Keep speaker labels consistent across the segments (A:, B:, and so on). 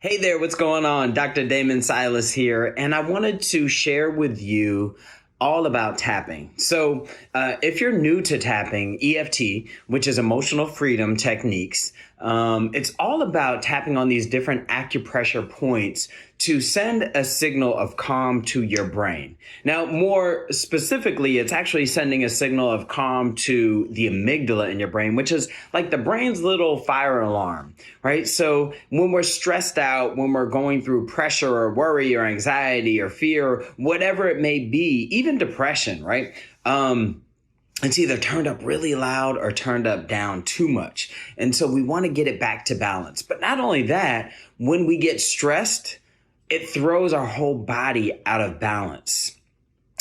A: Hey there, what's going on? Dr. Damon Silas here, and I wanted to share with you all about tapping. If you're new to tapping, EFT, which is emotional freedom techniques, it's all about tapping on these different acupressure points to send a signal of calm to your brain. Now, more specifically, it's actually sending a signal of calm to the amygdala in your brain, which is like the brain's little fire alarm, right? So when we're stressed out, when we're going through pressure or worry or anxiety or fear, whatever it may be, even depression, right? It's either turned up really loud or turned up down too much. And so we want to get it back to balance. But not only that, when we get stressed, it throws our whole body out of balance,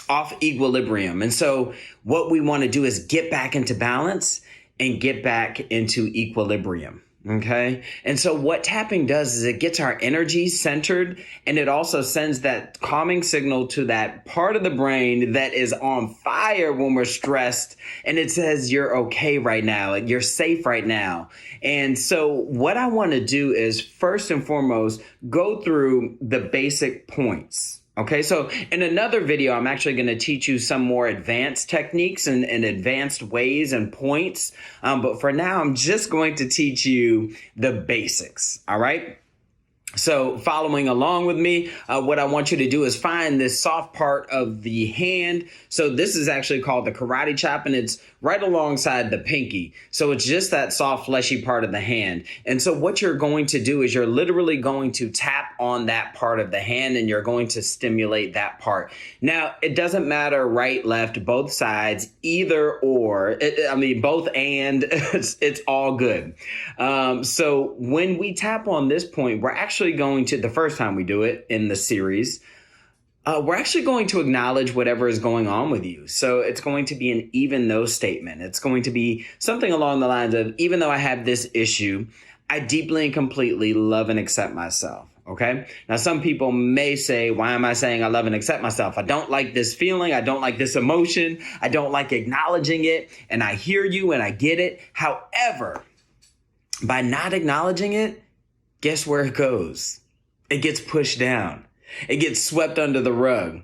A: off equilibrium. And so what we want to do is get back into balance and get back into equilibrium. Okay. And so what tapping does is it gets our energy centered, and it also sends that calming signal to that part of the brain that is on fire when we're stressed. And it says, you're okay right now. You're safe right now. And so what I want to do is first and foremost, go through the basic points. Okay, so in another video, I'm actually going to teach you some more advanced techniques and advanced ways and points. But for now, I'm just going to teach you the basics. All right. So following along with me, what I want you to do is find this soft part of the hand. So this is actually called the karate chop, and it's right alongside the pinky. So it's just that soft, fleshy part of the hand. And so what you're going to do is you're literally going to tap on that part of the hand, and you're going to stimulate that part. Now, it doesn't matter right, left, both sides, either or. Both and it's all good. So when we tap on this point, we're actually going to, the first time we do it in the series, we're actually going to acknowledge whatever is going on with you. So it's going to be an even though statement. It's going to be something along the lines of, even though I have this issue, I deeply and completely love and accept myself. Okay. Now, some people may say, why am I saying I love and accept myself? I don't like this feeling. I don't like this emotion. I don't like acknowledging it. And I hear you and I get it. However, by not acknowledging it, guess where it goes? It gets pushed down. It gets swept under the rug.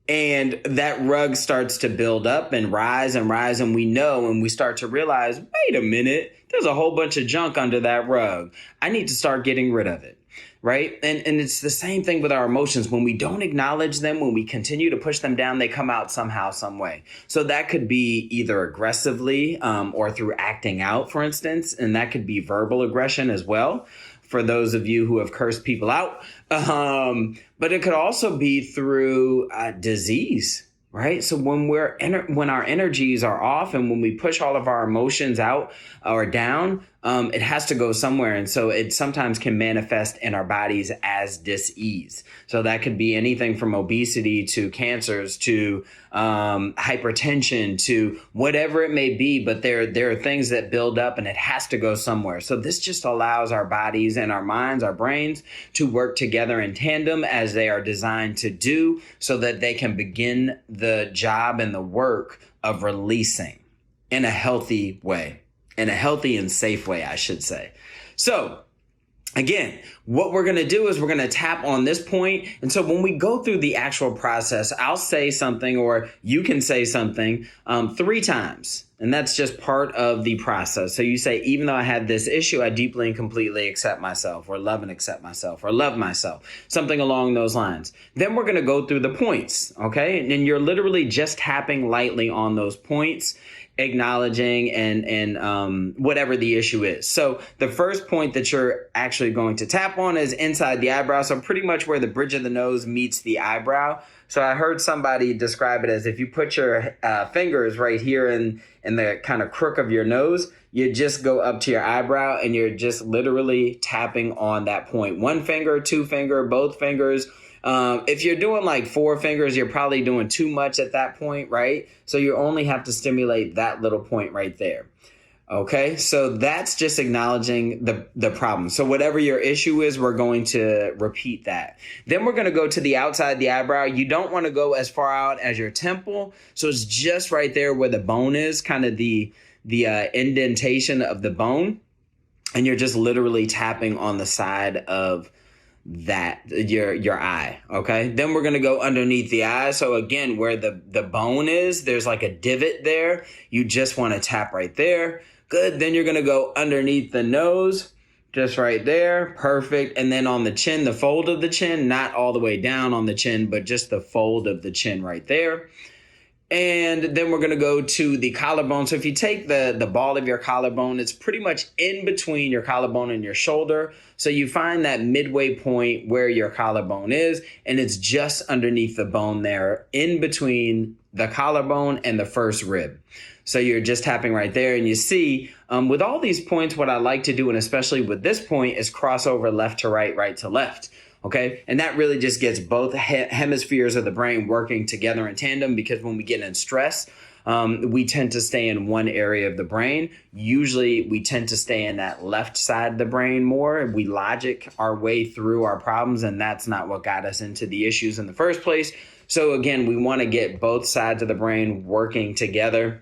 A: And that rug starts to build up and rise and rise. And we know, and we start to realize, wait a minute, there's a whole bunch of junk under that rug. I need to start getting rid of it. Right. And it's the same thing with our emotions. When we don't acknowledge them, when we continue to push them down, they come out somehow, some way. So that could be either aggressively or through acting out, for instance. And that could be verbal aggression as well, for those of you who have cursed people out. But it could also be through disease. Right. So when our energies are off and when we push all of our emotions out or down, it has to go somewhere. And so it sometimes can manifest in our bodies as dis-ease. So that could be anything from obesity to cancers to hypertension to whatever it may be. But there are things that build up and it has to go somewhere. So this just allows our bodies and our minds, our brains to work together in tandem as they are designed to do, so that they can begin the job and the work of releasing in a healthy way. In a healthy and safe way, I should say. So again, what we're going to do is we're going to tap on this point. And so when we go through the actual process, I'll say something or you can say something 3 times. And that's just part of the process. So you say, even though I had this issue, I deeply and completely accept myself, or love and accept myself, or love myself, something along those lines. Then we're going to go through the points. Okay. And you're literally just tapping lightly on those points, acknowledging and whatever the issue is. So the first point that you're actually going to tap on is inside the eyebrow. So pretty much where the bridge of the nose meets the eyebrow. So I heard somebody describe it as if you put your fingers right here in the kind of crook of your nose, you just go up to your eyebrow and you're just literally tapping on that point. 1 finger, 2 finger, both fingers. If you're doing like 4 fingers, you're probably doing too much at that point, right? So you only have to stimulate that little point right there. Okay, so that's just acknowledging the problem. So whatever your issue is, we're going to repeat that. Then we're going to go to the outside the eyebrow. You don't want to go as far out as your temple. So it's just right there where the bone is, kind of the indentation of the bone. And you're just literally tapping on the side of your eye. Okay. Then we're going to go underneath the eye. So again, where the bone is, there's like a divot there. You just want to tap right there. Good. Then you're going to go underneath the nose, just right there. Perfect. And then on the chin, the fold of the chin, not all the way down on the chin, but just the fold of the chin right there. And then we're going to go to the collarbone. So if you take the ball of your collarbone, it's pretty much in between your collarbone and your shoulder. So you find that midway point where your collarbone is, and it's just underneath the bone there, in between the collarbone and the first rib. So you're just tapping right there. And you see, with all these points, what I like to do, and especially with this point, is cross over left to right, right to left. Okay. And that really just gets both hemispheres of the brain working together in tandem, because when we get in stress, we tend to stay in one area of the brain. Usually we tend to stay in that left side of the brain more. We logic our way through our problems, and that's not what got us into the issues in the first place. So again, we want to get both sides of the brain working together.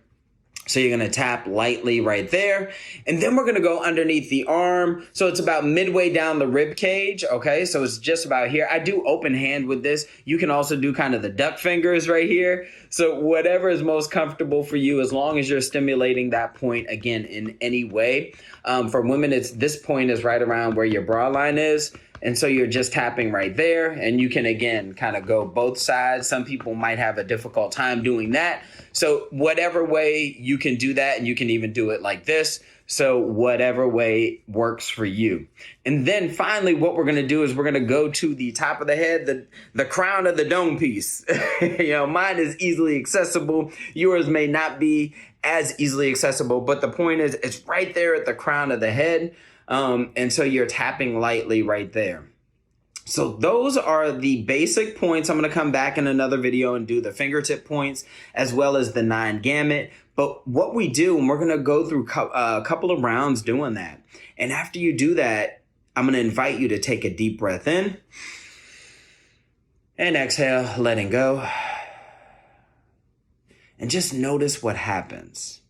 A: So you're going to tap lightly right there. And then we're going to go underneath the arm. So it's about midway down the rib cage. Okay. So it's just about here. I do open hand with this. You can also do kind of the duck fingers right here. So whatever is most comfortable for you, as long as you're stimulating that point again in any way. For women, this point is right around where your bra line is. And so you're just tapping right there, and you can, again, kind of go both sides. Some people might have a difficult time doing that. So whatever way you can do that, and you can even do it like this. So whatever way works for you. And then finally, what we're going to do is we're going to go to the top of the head, the crown of the dome piece. Mine is easily accessible. Yours may not be as easily accessible, but the point is it's right there at the crown of the head. And so you're tapping lightly right there. So those are the basic points. I'm going to come back in another video and do the fingertip points as well as the 9 gamut. But what we do, and we're going to go through a couple of rounds doing that. And after you do that, I'm going to invite you to take a deep breath in and exhale, letting go. And just notice what happens,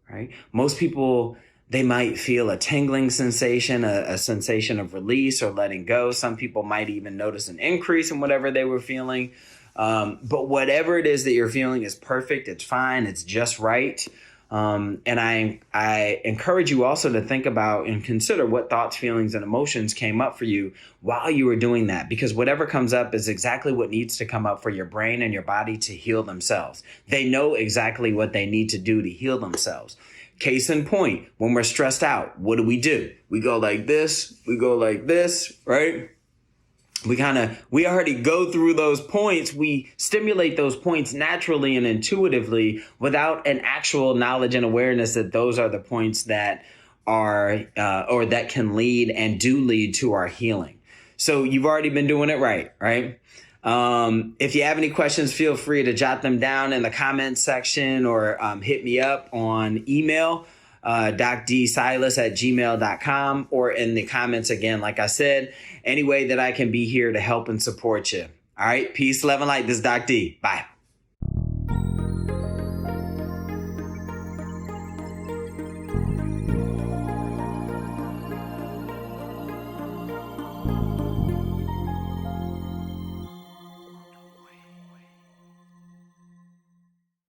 A: right? Most people, they might feel a tingling sensation, a sensation of release or letting go. Some people might even notice an increase in whatever they were feeling. But whatever it is that you're feeling is perfect. It's fine. It's just right. And I encourage you also to think about and consider what thoughts, feelings, and emotions came up for you while you were doing that, because whatever comes up is exactly what needs to come up for your brain and your body to heal themselves. They know exactly what they need to do to heal themselves. Case in point, when we're stressed out, what do? We go like this, right? We already go through those points. We stimulate those points naturally and intuitively without an actual knowledge and awareness that those are the points that are, or that can lead and do lead to our healing. So you've already been doing it right? If you have any questions, feel free to jot them down in the comments section or hit me up on email, docdsilas@gmail.com, or in the comments again, like I said, any way that I can be here to help and support you. All right. Peace, love, and light. This is Doc D. Bye.